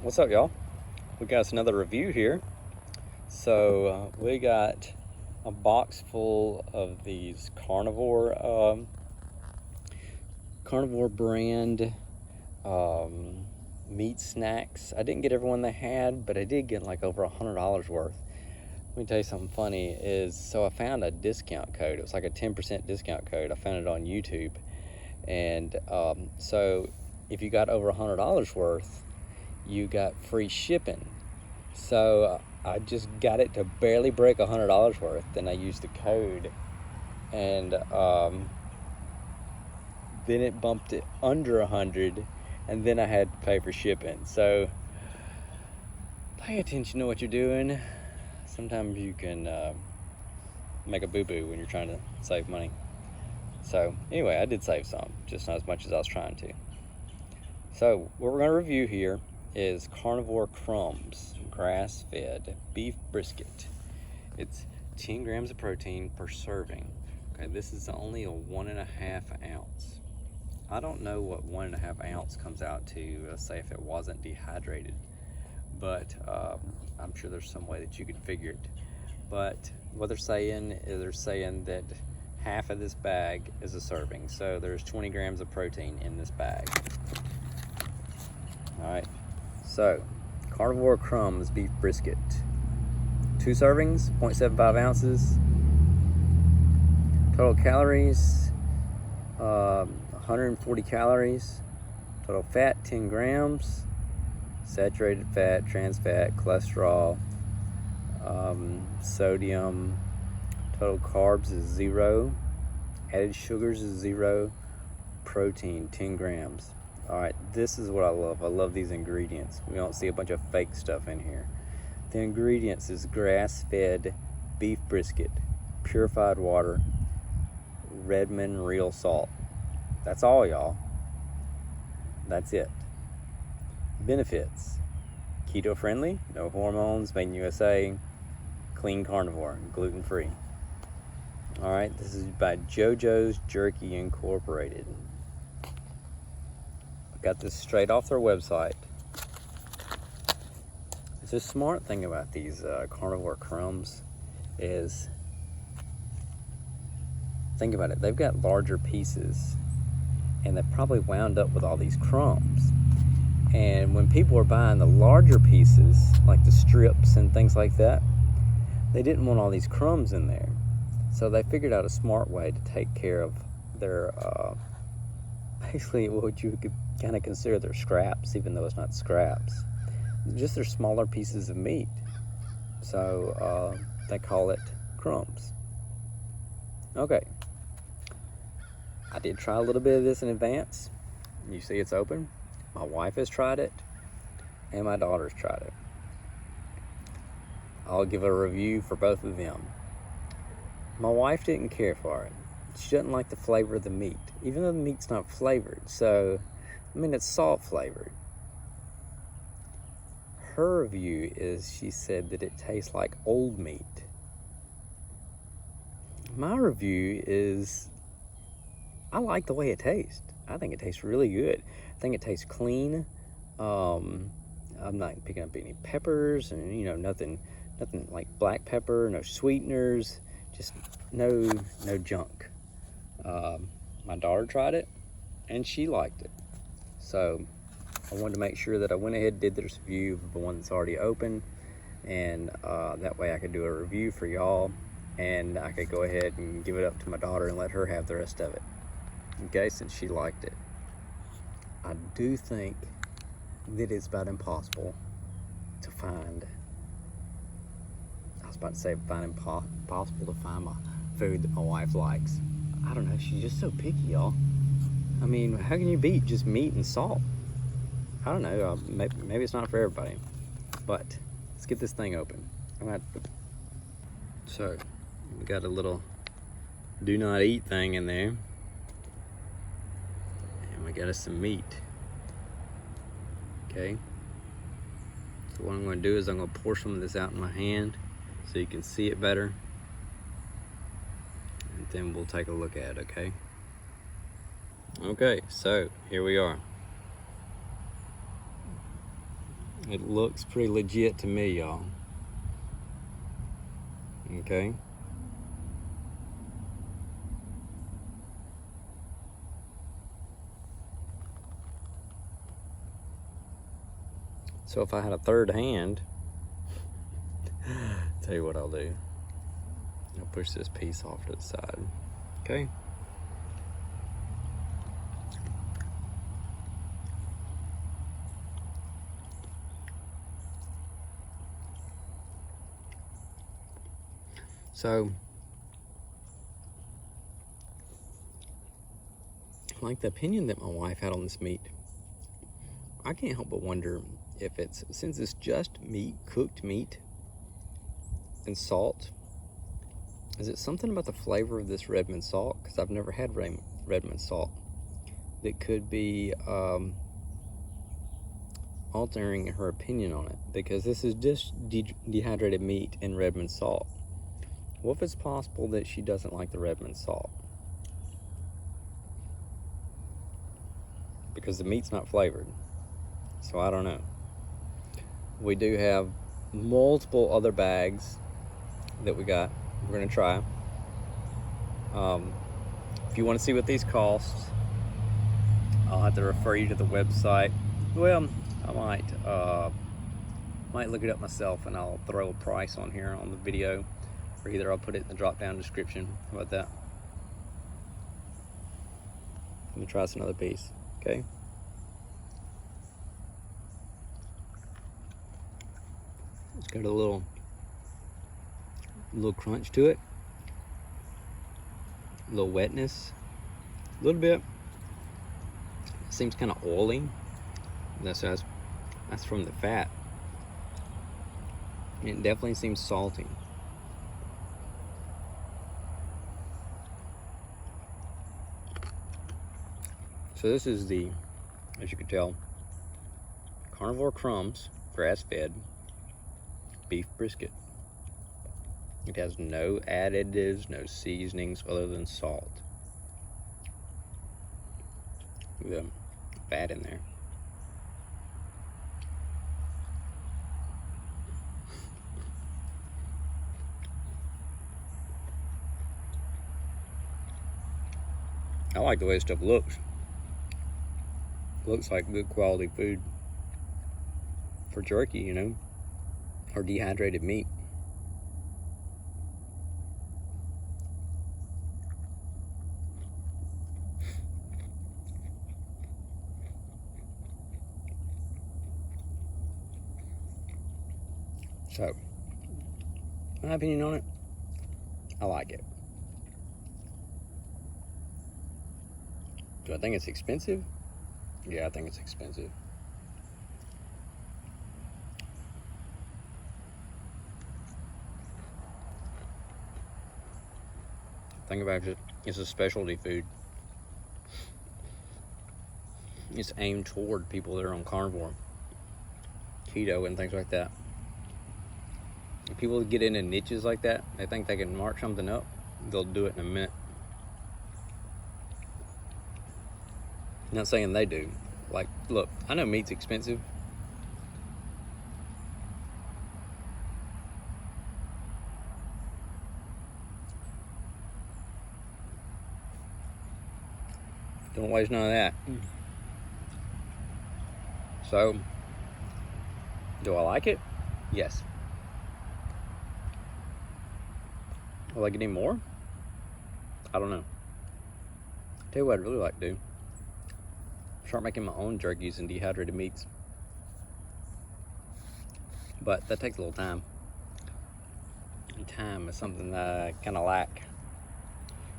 What's up, y'all? We got us another review here. So we got a box full of these Carnivore brand meat snacks. I didn't get everyone they had, but I did get like over $100 worth. Let me tell you something funny so I found a discount code. It was like a 10% discount code. I found it on YouTube. And so if you got over $100 worth, you got free shipping. So I just got it to barely break $100 worth. Then I used the code, and then it bumped it under 100, and then I had to pay for shipping. So pay attention to what you're doing. Sometimes you can make a boo-boo when you're trying to save money. So anyway, I did save some, just not as much as I was trying to. So what we're going to review here is Carnivore Crumbs grass-fed beef brisket. It's 10 grams of protein per serving. Okay, this is only a 1.5 ounce. I don't know what 1.5 ounce comes out to, say if it wasn't dehydrated, but I'm sure there's some way that you could figure it. But what they're saying is that half of this bag is a serving. So there's 20 grams of protein in this bag. All right. So, Carnivore Crumbs beef brisket. 2 servings, 0.75 ounces. Total calories, 140 calories. Total fat, 10 grams. Saturated fat, trans fat, cholesterol, sodium. Total carbs is 0. Added sugars is 0. Protein, 10 grams. Alright, this is what I love. I love these ingredients. We don't see a bunch of fake stuff in here. The ingredients is grass-fed beef brisket, purified water, Redmond real salt. That's all, y'all. That's it. Benefits: keto friendly, no hormones, made in USA, clean carnivore, gluten free. Alright, this is by JoJo's Jerky Incorporated. Got this straight off their website. The smart thing about these Carnivore Crumbs is, think about it, they've got larger pieces and they probably wound up with all these crumbs. And when people are buying the larger pieces, like the strips and things like that, they didn't want all these crumbs in there. So they figured out a smart way to take care of their basically what you could kind of consider their scraps, even though it's not scraps. Just their smaller pieces of meat. So they call it crumbs. Okay. I did try a little bit of this in advance. You see it's open. My wife has tried it, and my daughter's tried it. I'll give a review for both of them. My wife didn't care for it. She doesn't like the flavor of the meat, even though the meat's not flavored. So, I mean, it's salt flavored. Her review is, she said that it tastes like old meat. My review is, I like the way it tastes. I think it tastes really good. I think it tastes clean. I'm not picking up any peppers, and nothing like black pepper, no sweeteners, just no junk. My daughter tried it and she liked it, so I wanted to make sure that I went ahead and did this review of the one that's already open, and that way I could do a review for y'all, and I could go ahead and give it up to my daughter and let her have the rest of it, okay, since she liked it. I do think that it's about impossible to find, I was about to say impossible to find my food that my wife likes. I don't know, she's just so picky, y'all. I mean, how can you beat just meat and salt? I don't know, maybe it's not for everybody. But let's get this thing open. So, we got a little do not eat thing in there. And we got us some meat. Okay. So what I'm going to do is I'm going to pour some of this out in my hand so you can see it better. And then we'll take a look at it, okay? Okay, so here we are. It looks pretty legit to me, y'all. Okay. So if I had a third hand, tell you what I'll do. I'll push this piece off to the side. Okay. So, like the opinion that my wife had on this meat, I can't help but wonder if it's, since it's just meat, cooked meat, and salt, is it something about the flavor of this Redmond salt? Because I've never had Redmond salt that could be altering her opinion on it, because this is just dehydrated meat and Redmond salt. What if it's possible that she doesn't like the Redmond salt? Because the meat's not flavored. So I don't know. We do have multiple other bags that we're gonna try. If you want to see what these cost, I'll have to refer you to the website. Well, I might look it up myself, and I'll throw a price on here on the video, or either I'll put it in the drop down description. How about that? Let me try this another piece. Okay. It's got a little crunch to it, a little wetness, a little bit. It seems kind of oily. That's from the fat. It definitely seems salty. So this is the, as you can tell, Carnivore Crumbs grass-fed beef brisket. It has no additives, no seasonings other than salt. The fat in there. I like the way stuff looks. Looks like good quality food for jerky, you know, or dehydrated meat. So, my opinion on it, I like it. Do I think it's expensive? Yeah, I think it's expensive. Think about it, it's a specialty food. It's aimed toward people that are on carnivore, keto, and things like that. If people get into niches like that, they think they can mark something up, they'll do it in a minute. I'm not saying they do. Like, look, I know meat's expensive. Don't waste none of that. So, do I like it? Yes. Will I get any more? I don't know. Tell you what I'd really like to do. Start making my own jerkies and dehydrated meats. But that takes a little time. And time is something that I kind of lack.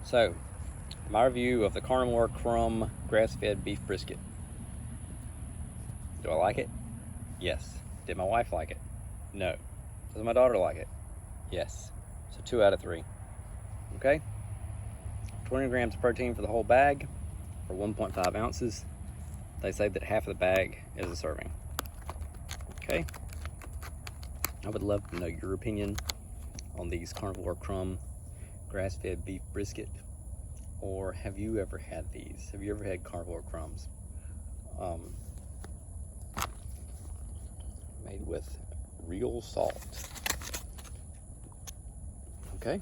So, my review of the Carnivore Crumb grass-fed beef brisket. Do I like it? Yes. Did my wife like it? No. Does my daughter like it? Yes. So 2 out of 3. Okay? 20 grams of protein for the whole bag, for 1.5 ounces. They say that half of the bag is a serving. Okay? I would love to know your opinion on these Carnivore Crumb grass-fed beef brisket. Or have you ever had these? Have you ever had Carnivore Crumbs? made with real salt. Okay,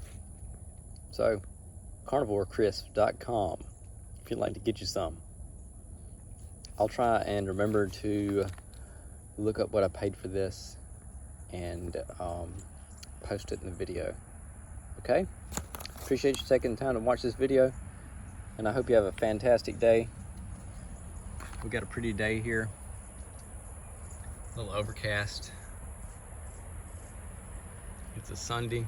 so carnivorecrisp.com if you'd like to get you some. I'll try and remember to look up what I paid for this and post it in the video. Okay, appreciate you taking the time to watch this video, and I hope you have a fantastic day. We got a pretty day here, a little overcast. It's a Sunday.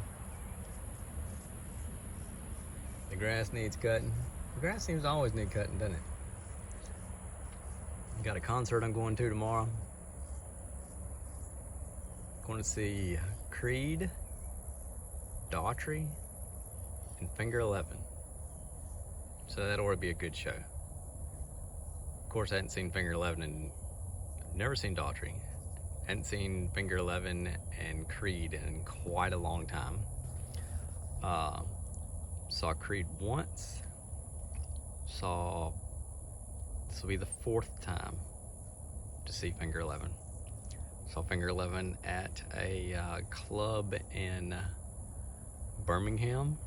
The grass needs cutting. The grass seems to always need cutting, doesn't it? Got a concert I'm going to tomorrow. Going to see Creed, Daughtry, and Finger 11. So that ought to be a good show. Of course, I hadn't seen Finger 11 and I've never seen Daughtry. Hadn't seen Finger 11 and Creed in quite a long time. Saw Creed once. This will be the 4th time to see Finger 11. Saw Finger 11 at a club in Birmingham.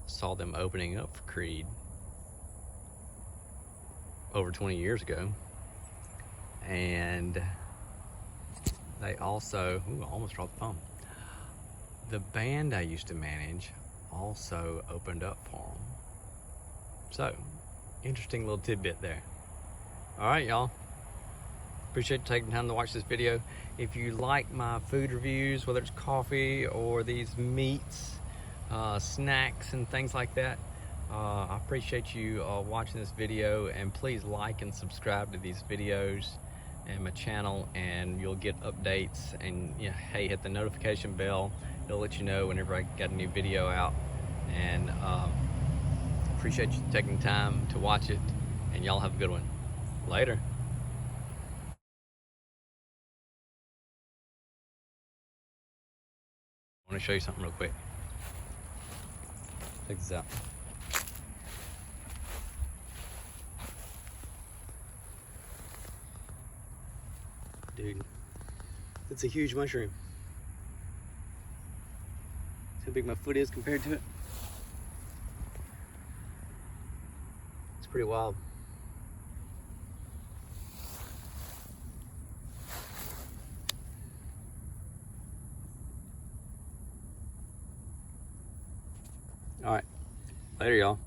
Saw them opening up for Creed over 20 years ago. And they also, I almost dropped the phone. The band I used to manage also opened up for them. So, interesting little tidbit there. All right, y'all. Appreciate you taking time to watch this video. If you like my food reviews, whether it's coffee or these meats, snacks and things like that, I appreciate you watching this video, and please like and subscribe to these videos and my channel, and you'll get updates. And hey, hit the notification bell. It'll let you know whenever I got a new video out. And appreciate you taking time to watch it, and y'all have a good one. Later. I want to show you something real quick. Check this out. Dude, it's a huge mushroom. See how big my foot is compared to it? It's pretty wild. All right, later y'all.